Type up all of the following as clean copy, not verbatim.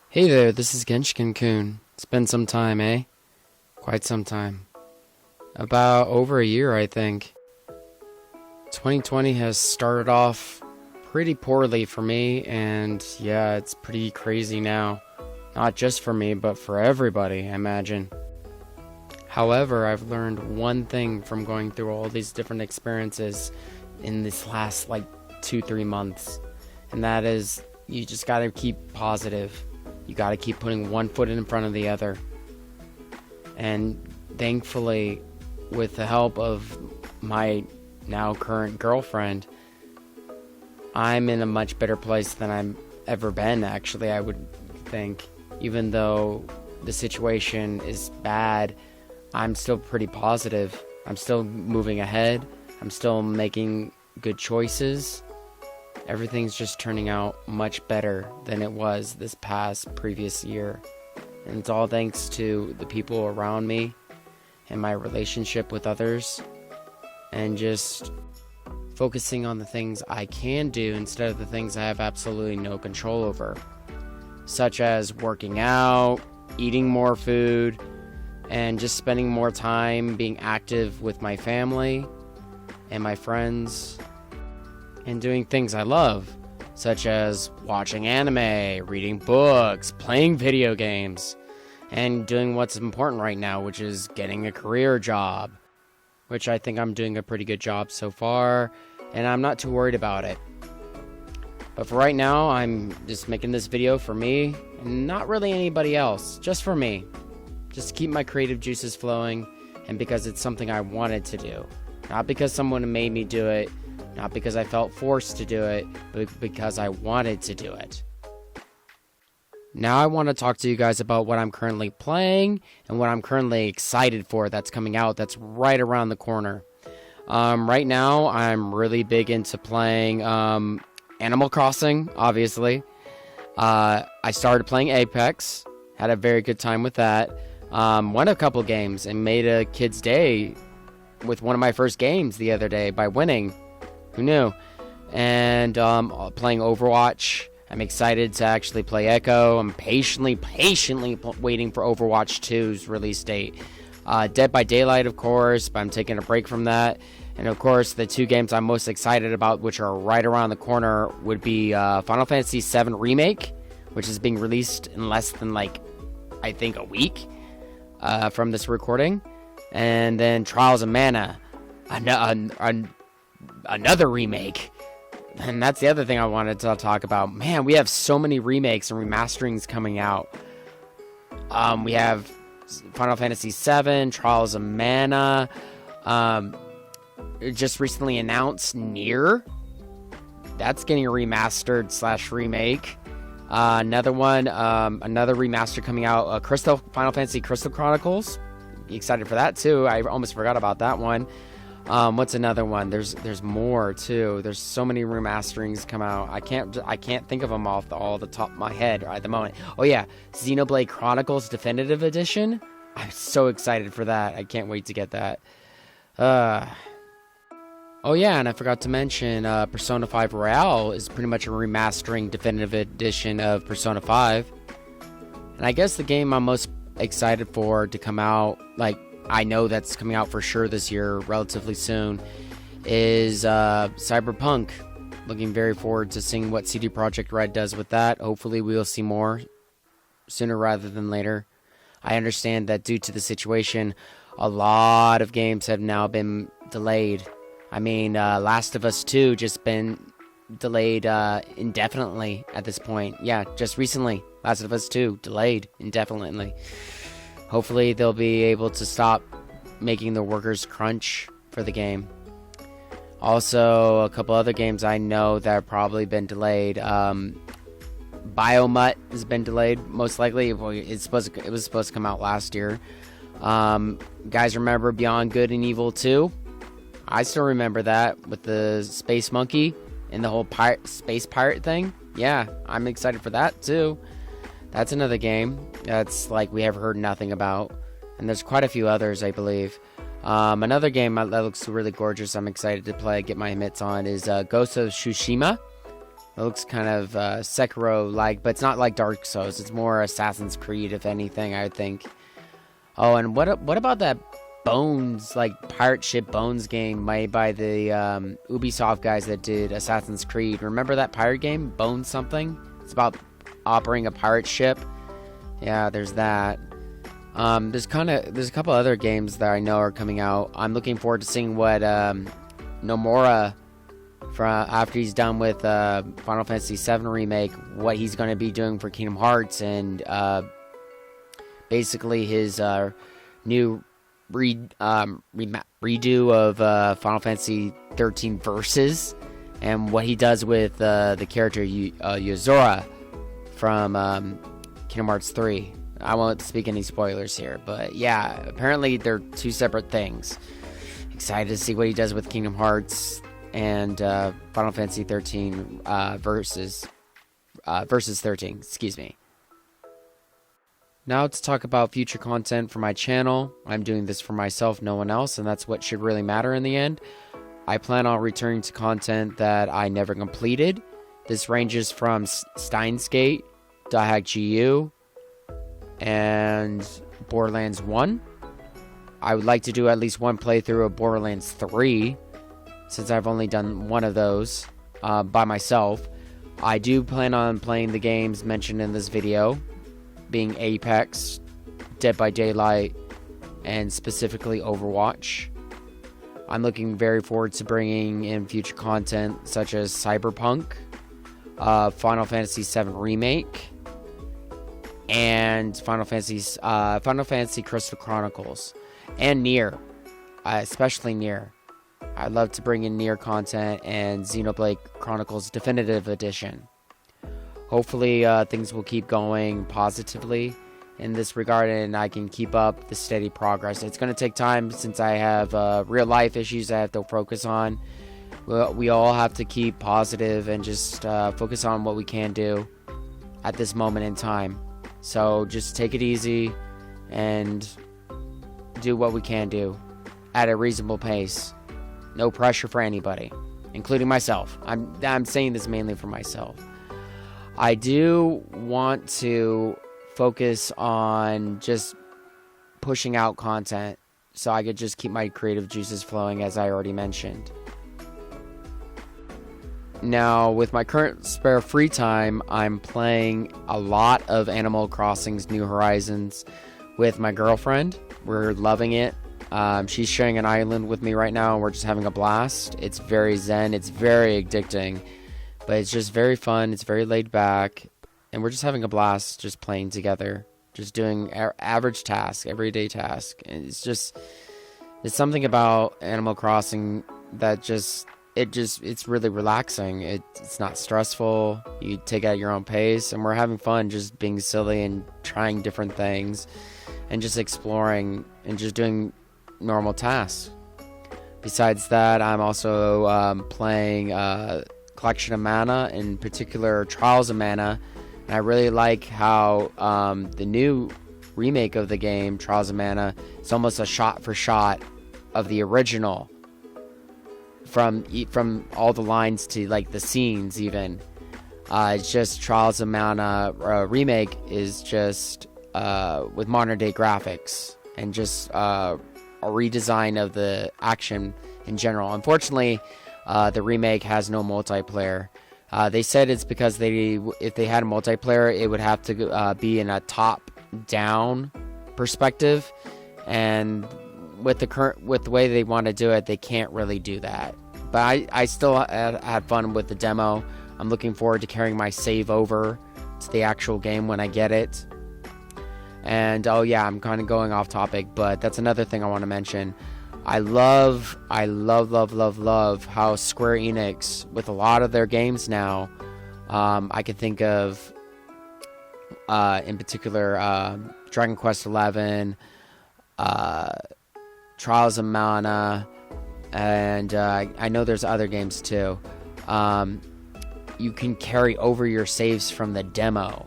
Hey there, this is Genshin-kun. It's been some time, eh? Quite some time. About over a year, I think. 2020 has started off pretty poorly for me, and yeah, it's pretty crazy now. Not just for me, but for everybody, I imagine. However, I've learned one thing from going through all these different experiences in this last, 2-3 months. And that is, you just gotta keep positive. You gotta keep putting one foot in front of the other. And thankfully, with the help of my now current girlfriend, I'm in a much better place than I've ever been, actually, I would think. Even though the situation is bad, I'm still pretty positive. I'm still moving ahead. I'm still making good choices. Everything's just turning out much better than it was this past previous year. And it's all thanks to the people around me and my relationship with others, and just focusing on the things I can do instead of the things I have absolutely no control over, such as working out, eating more food, and just spending more time being active with my family and my friends, and doing things I love, such as watching anime, reading books, playing video games, and doing what's important right now, which is getting a career job, which I think I'm doing a pretty good job so far, and I'm not too worried about it. But for right now, I'm just making this video for me, and not really anybody else, just for me. Just to keep my creative juices flowing, and because it's something I wanted to do. Not because someone made me do it, not because I felt forced to do it, but because I wanted to do it. Now I want to talk to you guys about what I'm currently playing and what I'm currently excited for that's coming out that's right around the corner. Right now, I'm really big into playing Animal Crossing, obviously. I started playing Apex, had a very good time with that. Won a couple games and made a kid's day with one of my first games the other day by winning. Who knew? And playing Overwatch. I'm excited to actually play Echo. I'm patiently waiting for Overwatch 2's release date. Dead by Daylight, of course, but I'm taking a break from that. And of course, the two games I'm most excited about, which are right around the corner, would be Final Fantasy VII Remake, which is being released in less than, I think a week from this recording. And then Trials of Mana, another remake. And that's the other thing I wanted to talk about. Man, we have so many remakes and remasterings coming out. We have Final Fantasy VII, Trials of Mana. Just recently announced Nier. That's getting a remastered / remake. Another one, another remaster coming out. Final Fantasy Crystal Chronicles. Excited for that too. I almost forgot about that one. What's another one? There's more too. There's so many remasterings come out. I can't think of them off all the top of my head at the moment. Oh yeah, Xenoblade Chronicles Definitive Edition. I'm so excited for that. I can't wait to get that. Oh yeah, and I forgot to mention Persona 5 Royale is pretty much a remastering definitive edition of Persona 5. And I guess the game I'm most excited for to come out, I know that's coming out for sure this year, relatively soon, is Cyberpunk. Looking very forward to seeing what CD Projekt Red does with that. Hopefully we'll see more sooner rather than later. I understand that due to the situation, a lot of games have now been delayed. I mean, Last of Us 2 just been delayed indefinitely at this point. Yeah, just recently, Last of Us 2 delayed indefinitely. Hopefully they'll be able to stop making the workers crunch for the game. Also, a couple other games I know that have probably been delayed. Biomutt has been delayed, most likely. It was supposed to come out last year. Guys, remember Beyond Good and Evil 2? I still remember that with the space monkey and the whole space pirate thing. Yeah, I'm excited for that too. That's another game that's we have heard nothing about. And there's quite a few others, I believe. Another game that looks really gorgeous I'm excited to play, get my mitts on, is Ghost of Tsushima. It looks kind of Sekiro-like, but it's not like Dark Souls. It's more Assassin's Creed, if anything, I think. Oh, and what about that Bones, like pirate ship Bones game made by the Ubisoft guys that did Assassin's Creed? Remember that pirate game, Bones something? It's about operating a pirate ship. Yeah, there's that. There's a couple other games that I know are coming out. I'm looking forward to seeing what Nomura, after he's done with Final Fantasy VII Remake, what he's going to be doing for Kingdom Hearts, and basically his new redo of Final Fantasy 13 Versus, and what he does with the character Yozora from Kingdom Hearts 3. I won't speak any spoilers here, but yeah, apparently they're two separate things. Excited to see what he does with Kingdom Hearts and Final Fantasy 13 versus 13, excuse me. Now to talk about future content for my channel. I'm doing this for myself, no one else, and that's what should really matter in the end. I plan on returning to content that I never completed. This ranges from Steins Gate, Daihack GU, and Borderlands 1. I would like to do at least one playthrough of Borderlands 3, since I've only done one of those by myself. I do plan on playing the games mentioned in this video, being Apex, Dead by Daylight, and specifically Overwatch. I'm looking very forward to bringing in future content such as Cyberpunk, Final Fantasy VII Remake, and Final Fantasy Crystal Chronicles, and Nier, especially Nier. I'd love to bring in Nier content and Xenoblade Chronicles Definitive Edition. Hopefully things will keep going positively in this regard, and I can keep up the steady progress. It's going to take time since I have real life issues I have to focus on. We all have to keep positive and just focus on what we can do at this moment in time. So just take it easy and do what we can do at a reasonable pace. No pressure for anybody, including myself. I'm saying this mainly for myself. I do want to focus on just pushing out content so I could just keep my creative juices flowing, as I already mentioned. Now, with my current spare free time, I'm playing a lot of Animal Crossing's New Horizons with my girlfriend. We're loving it. She's sharing an island with me right now, and we're just having a blast. It's very zen. It's very addicting, but it's just very fun. It's very laid back, and we're just having a blast just playing together, just doing average tasks, everyday tasks. And it's something about Animal Crossing that it's really relaxing. It's not stressful. You take it at your own pace, and we're having fun just being silly and trying different things and just exploring and just doing normal tasks. Besides that, I'm also playing Collection of Mana, in particular Trials of Mana, and I really like how the new remake of the game, Trials of Mana, it's almost a shot for shot of the original, from all the lines to like the scenes even. It's just Trials of Mana remake is just with modern day graphics and just a redesign of the action in general. Unfortunately, the remake has no multiplayer. They said it's because if they had a multiplayer, it would have to be in a top-down perspective, and with the way they want to do it, they can't really do that. But I still had fun with the demo. I'm looking forward to carrying my save over to the actual game when I get it. And oh yeah, I'm kind of going off topic, but that's another thing I want to mention. I love how Square Enix, with a lot of their games now, I can think of in particular Dragon Quest XI, Trials of Mana, and I know there's other games too. You can carry over your saves from the demo.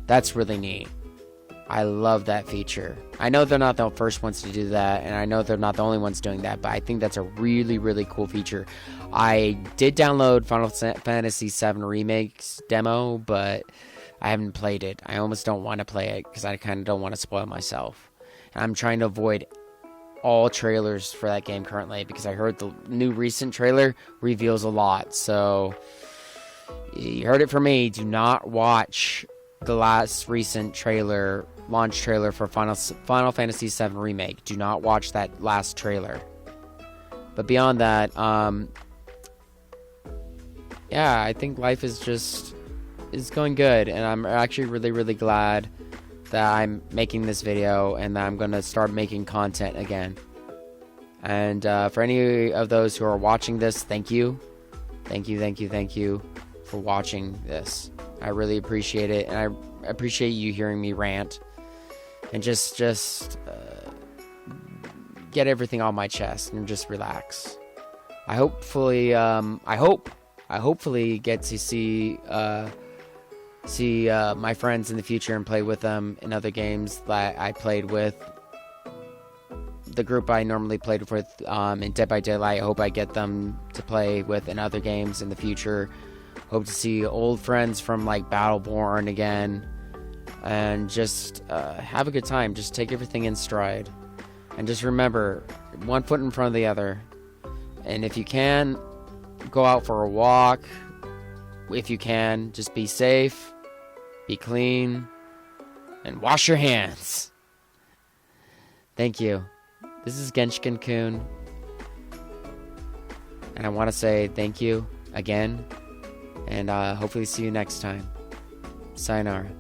That's really neat. I love that feature. I know they're not the first ones to do that, and I know they're not the only ones doing that, but I think that's a really, really cool feature. I did download Final Fantasy VII Remake's demo, but I haven't played it. I almost don't want to play it because I kind of don't want to spoil myself. And I'm trying to avoid all trailers for that game currently because I heard the new recent trailer reveals a lot. So you heard it from me. Do not watch the last recent trailer, launch trailer for Final Fantasy VII Remake. Do not watch that last trailer. But beyond that, yeah, I think life is going good, and I'm actually really, really glad that I'm making this video and that I'm going to start making content again. And for any of those who are watching this, thank you. Thank you for watching this. I really appreciate it, and I appreciate you hearing me rant and just get everything on my chest and just relax. I hopefully get to see my friends in the future and play with them in other games that I played with. The group I normally played with in Dead by Daylight, I hope I get them to play with in other games in the future. Hope to see old friends from like Battleborn again, and just have a good time. Just take everything in stride, and just remember, one foot in front of the other. And if you can, go out for a walk. If you can, just be safe, be clean, and wash your hands. Thank you. This is Genshin-kun, and I want to say thank you again, and hopefully see you next time. Sayonara.